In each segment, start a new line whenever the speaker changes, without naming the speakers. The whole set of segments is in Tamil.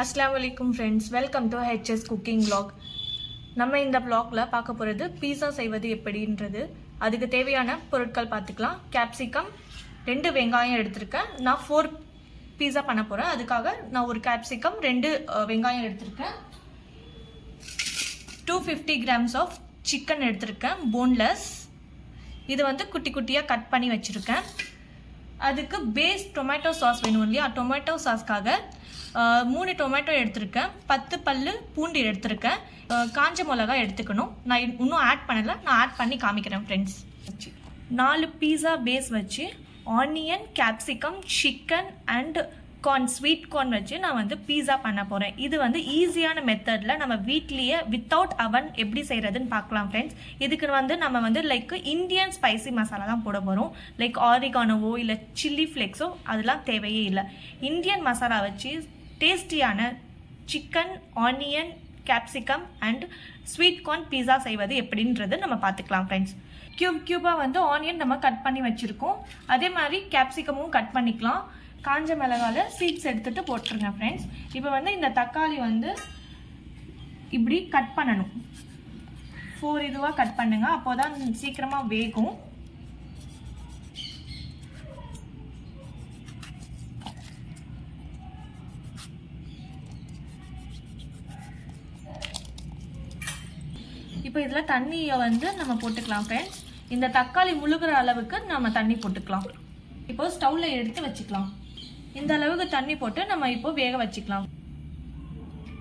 Assalamualaikum friends, welcome to HS Cooking Vlog. நம்ம இந்த vlogல பார்க்க போறது பீஸா செய்வது எப்படின்றது. அதுக்கு தேவையான பொருட்கள் பார்த்துக்கலாம். கேப்சிகம் 2 வெங்காயம் எடுத்துர்க்கேன். நான் 4 பீஸா பண்ண போறேன். அதுக்காக நான் ஒரு கேப்சிகம் 2 வெங்காயம் எடுத்துர்க்கேன். 250 grams of chicken எடுத்துர்க்கேன், boneless. இது வந்து குட்டி குட்டியா கட் பண்ணி வச்சிருக்கேன். அதுக்கு பேஸ் டொமேட்டோ சாஸ் வேணும் இல்லையா? டொமேட்டோ சாஸ்க்காக 3 டொமேட்டோ எடுத்துருக்கேன், 10 பல்லு பூண்டு எடுத்துருக்கேன், காஞ்ச மிளகா எடுத்துக்கணும். நான் இன்னும் ஆட் பண்ணலை, நான் ஆட் பண்ணி காமிக்கிறேன் ஃப்ரெண்ட்ஸ். 4 பீஸா பேஸ் வச்சு onion, capsicum, chicken and corn, sweet corn வச்சு நான் வந்து பீஸா பண்ண போகிறேன். இது வந்து ஈஸியான மெத்தடில் நம்ம வீட்லேயே வித்தவுட் அவன் எப்படி செய்கிறதுன்னு பார்க்கலாம் ஃப்ரெண்ட்ஸ். இதுக்கு வந்து நம்ம வந்து லைக் இந்தியன் ஸ்பைசி மசாலா தான் போட போகிறோம். லைக் ஆரிகானோவோ இல்லை சில்லி ஃப்ளேக்ஸோ அதெல்லாம் தேவையே இல்லை. இந்தியன் மசாலா வச்சு டேஸ்டியான chicken, onion, capsicum and sweet corn pizza செய்வது எப்படின்றது நம்ம பார்த்துக்கலாம் ஃப்ரெண்ட்ஸ். கியூபாக வந்து ஆனியன் நம்ம கட் பண்ணி வச்சுருக்கோம். அதே மாதிரி கேப்சிகமும் கட் பண்ணிக்கலாம். காஞ்ச மிளகால சீட்ஸ் எடுத்துகிட்டு போட்டுருங்க ஃப்ரெண்ட்ஸ். இப்போ வந்து இந்த தக்காளி வந்து இப்படி கட் பண்ணணும். 4 இதுவாக கட் பண்ணுங்க, அப்போ தான் சீக்கிரமாக வேகும். இப்போ இதில் தண்ணியை வந்து நம்ம போட்டுக்கலாம் ஃப்ரெண்ட்ஸ். இந்த தக்காளி முழுகிற அளவுக்கு நம்ம தண்ணி போட்டுக்கலாம். இப்போ ஸ்டவ்வில் எடுத்து வச்சுக்கலாம். இந்த அளவுக்கு தண்ணி போட்டு நம்ம இப்போ வேக வச்சுக்கலாம்.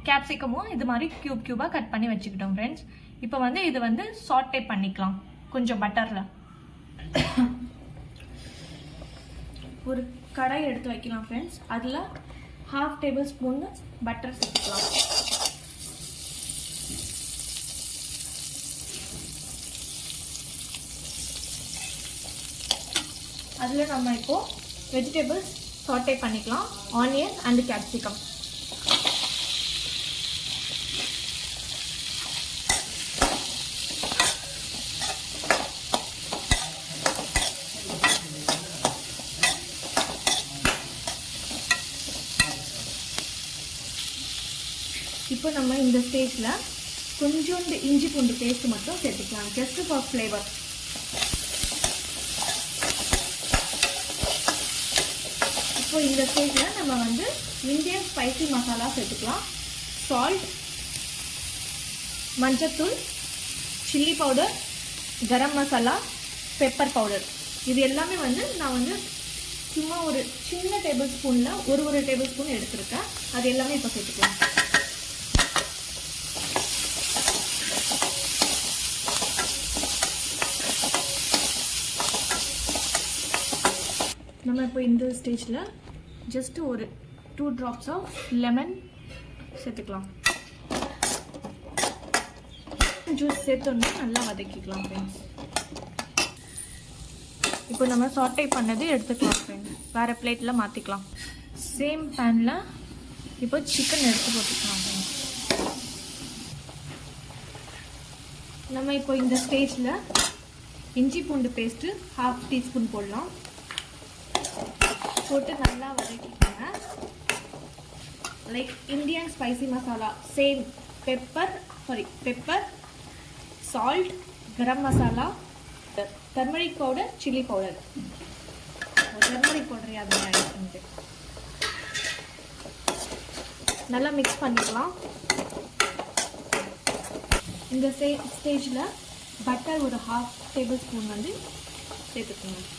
கேப்சிகமும் இது மாதிரி கியூபாக கட் பண்ணி வச்சுக்கிட்டோம் ஃப்ரெண்ட்ஸ். இப்போ வந்து இது வந்து சாட்டே பண்ணிக்கலாம் கொஞ்சம் பட்டரில். ஒரு கடாய் எடுத்து வைக்கலாம் ஃப்ரெண்ட்ஸ். அதில் 1/2 டேபிள்ஸ்பூன் பட்டர் சேர்த்துக்கலாம். அதில் நம்ம இப்போ வெஜிடபிள்ஸ் சாட்டே பண்ணிக்கலாம். Onion and capsicum. இப்போ நம்ம இந்த ஸ்டேஜில் கொஞ்சோண்டு இஞ்சி பூண்டு பேஸ்ட் மட்டும் சேர்த்துக்கலாம், ஜஸ்ட் ஃபார் ஃப்ளேவர். இப்போ இந்த ஸ்டேஜில் நம்ம வந்து இந்தியன் ஸ்பைசி மசாலா சேர்த்துக்கலாம். சால்ட், மஞ்சத்தூள், chilli powder, garam masala, pepper powder. இது எல்லாமே வந்து நான் வந்து சும்மா ஒரு சின்ன டேபிள் ஸ்பூனில் ஒரு டேபிள் ஸ்பூன் எடுத்துருக்கேன். அது எல்லாமே இப்போ சேர்த்துக்கலாம். நம்ம இப்போ இந்த ஸ்டேஜில் ஜஸ்ட் ஒரு 2 drops ஆஃப் லெமன் சேர்த்துக்கலாம். ஜூஸ் சேர்த்தோன்னா நல்லா வதக்கிக்கலாம் ஃப்ரெண்ட்ஸ். இப்போ நம்ம சாட்டே பண்ணது எடுத்துக்கலாம் ஃப்ரெண்ட்ஸ். வேறு பிளேட்டில் மாற்றிக்கலாம். சேம் பேனில் இப்போ சிக்கன் எடுத்து போட்டுக்கலாம் ஃப்ரெண்ட்ஸ். நம்ம இப்போ இந்த ஸ்டேஜில் இஞ்சி பூண்டு பேஸ்ட்டு 1/2 டீஸ்பூன் போடலாம். போட்டு நல்லா வதக்கிக்கோங்க. Like Indian spicy masala same pepper, salt, garam masala, turmeric powder, chilli powder. Turmeric powder அதில் ஆட் பண்ணிட்டு நல்லா மிக்ஸ் பண்ணிக்கலாம். இந்த ஸ்டேஜில் பட்டர் ஒரு 1/2 டேபிள்ஸ்பூன் வந்து சேர்த்துக்கணும்.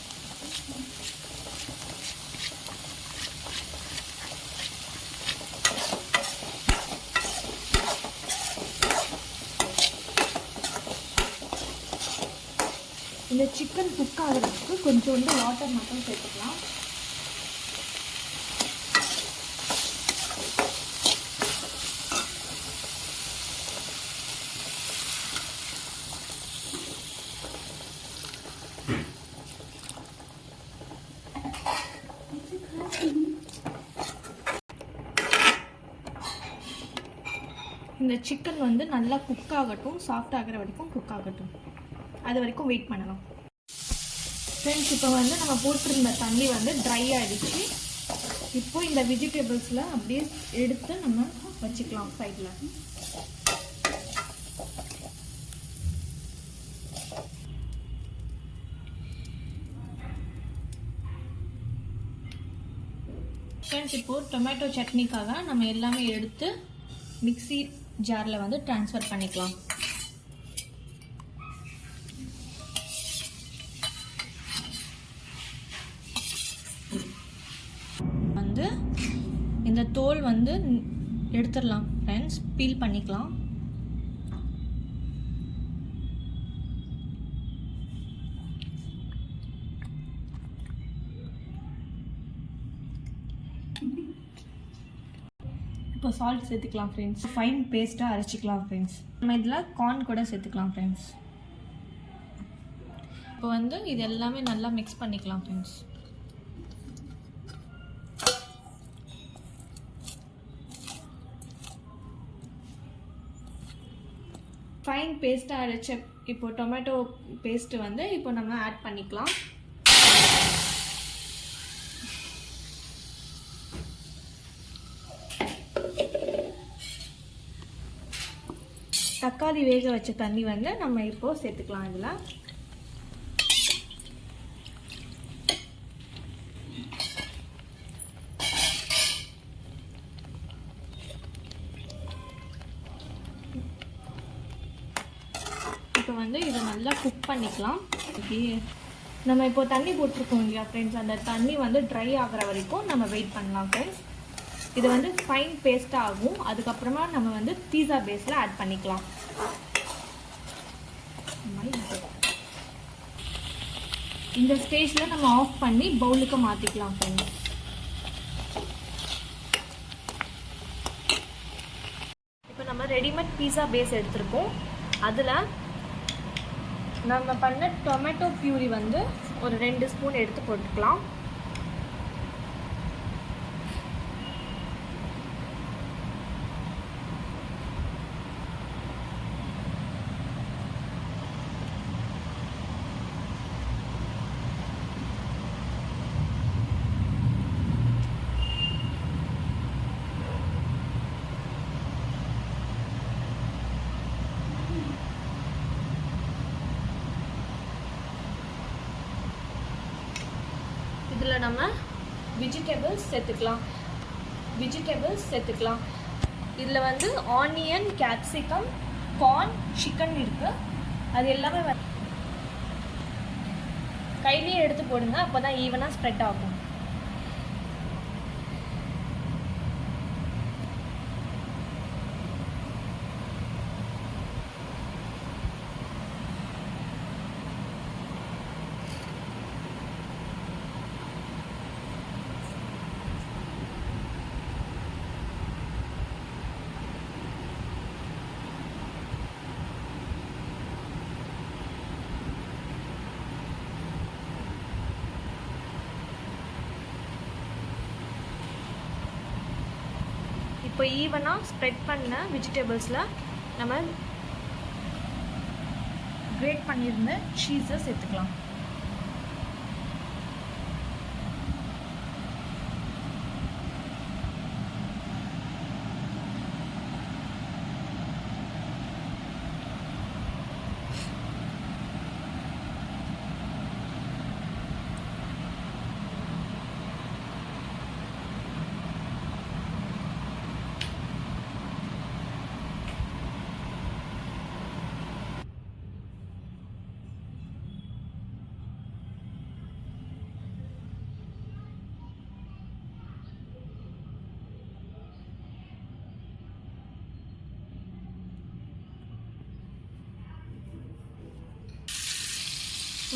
இந்த சிக்கன் குக் ஆகிறதுக்கு கொஞ்சோண்டு வாட்டர் மட்டும் சேர்த்துக்கலாம். இந்த சிக்கன் வந்து நல்லா குக் ஆகட்டும், சாஃப்ட் ஆகிற வரைக்கும் குக் ஆகட்டும். அது வரைக்கும் வெயிட் பண்ணலாம் ஃப்ரெண்ட்ஸ். இப்போ வந்து நம்ம போட்டிருந்த தண்ணி வந்து ட்ரை ஆகிடுச்சு. இப்போ இந்த வெஜிடபிள்ஸ்ல அப்படியே எடுத்து நம்ம வச்சுக்கலாம் சைடுல. ஃப்ரெண்ட்ஸ், இப்போ டொமேட்டோ சட்னிக்காக நம்ம எல்லாமே எடுத்து மிக்ஸி ஜாரில் வந்து ட்ரான்ஸ்ஃபர் பண்ணிக்கலாம். வந்து இந்த தோல் வந்து எடுத்துடலாம் ஃப்ரெண்ட்ஸ், பீல் பண்ணிக்கலாம். இப்போ சால்ட் சேர்த்துக்கலாம் ஃப்ரெண்ட்ஸ். ஃபைன் பேஸ்ட்டாக அரைச்சிக்கலாம் ஃப்ரெண்ட்ஸ். நம்ம இதில் கார்ன் கூட சேர்த்துக்கலாம் ஃப்ரெண்ட்ஸ். இப்போ வந்து இது எல்லாமே நல்லா மிக்ஸ் பண்ணிக்கலாம் ஃப்ரெண்ட்ஸ். ஃபைன் பேஸ்ட்டாக அரைச்ச இப்போ டொமேட்டோ பேஸ்ட்டு வந்து இப்போ நம்ம ஆட் பண்ணிக்கலாம். தக்காளி வேக வச்ச தண்ணி வந்து நம்ம இப்போ சேர்த்துக்கலாம். இதில் இப்போ வந்து இதை நல்லா குக் பண்ணிக்கலாம். நம்ம இப்போ தண்ணி போட்டிருக்கோம் இல்லையா ஃப்ரெண்ட்ஸ், அந்த தண்ணி வந்து ட்ரை ஆகிற வரைக்கும் நம்ம வெயிட் பண்ணலாம் ஃப்ரெண்ட்ஸ். இது வந்து ஃபைன் பேஸ்ட்டாக ஆகும். அதுக்கப்புறமா நம்ம வந்து பீஸா பேஸில் ஆட் பண்ணிக்கலாம். இந்த ஸ்டேஜில் நம்ம ஆஃப் பண்ணி பவுலுக்கு மாற்றிக்கலாம் ஃப்ரெண்ட்ஸ். இப்போ நம்ம ரெடிமேட் பீஸா பேஸ் எடுத்திருக்கோம். அதில் நம்ம பண்ண டொமேட்டோ பியூரி வந்து ஒரு 2 ஸ்பூன் எடுத்து போட்டுக்கலாம். இதில் நம்ம வெஜிடபிள்ஸ் சேர்த்துக்கலாம். இதில் வந்து ஆனியன், கேப்சிகம், கார்ன், சிக்கன் இருக்குது. அது எல்லாமே கையிலேயே எடுத்து போடுங்க, அப்போ தான் ஈவனாக ஸ்ப்ரெட் ஆகும். இப்போ ஈவனாக ஸ்ப்ரெட் பண்ண வெஜிடபிள்ஸில் நம்ம கிரேட் பண்ணியிருந்த சீஸை சேர்த்துக்கலாம்.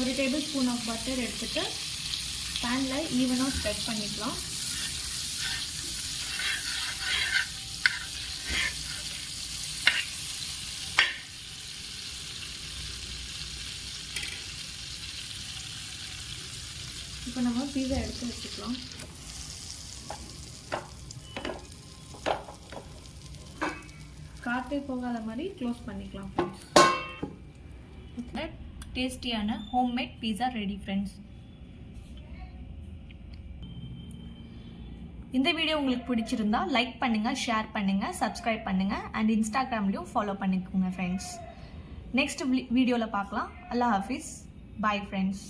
ஒரு டேபிள் ஸ்பூன் ஆஃப் பட்டர் எடுத்துட்டு பேனில் ஈவனாக ஸ்ப்ரெட் பண்ணிக்கலாம். இப்போ நம்ம பீஸா எடுத்து வச்சுக்கலாம். காற்றே போகாத மாதிரி க்ளோஸ் பண்ணிக்கலாம் ஃப்ரெண்ட்ஸ். டேஸ்டியான ஹோம்மேட் பீஸா ரெடி ஃப்ரெண்ட்ஸ். இந்த வீடியோ உங்களுக்கு பிடிச்சிருந்தா லைக் பண்ணுங்கள், ஷேர் பண்ணுங்கள், சப்ஸ்கிரைப் பண்ணுங்கள் அண்ட் இன்ஸ்டாகிராம்லேயும் ஃபாலோ பண்ணிக்கோங்க ஃப்ரெண்ட்ஸ். நெக்ஸ்ட் வீடியோவில் பார்க்கலாம். அல்லாஹ் ஹாஃபிஸ். Bye friends.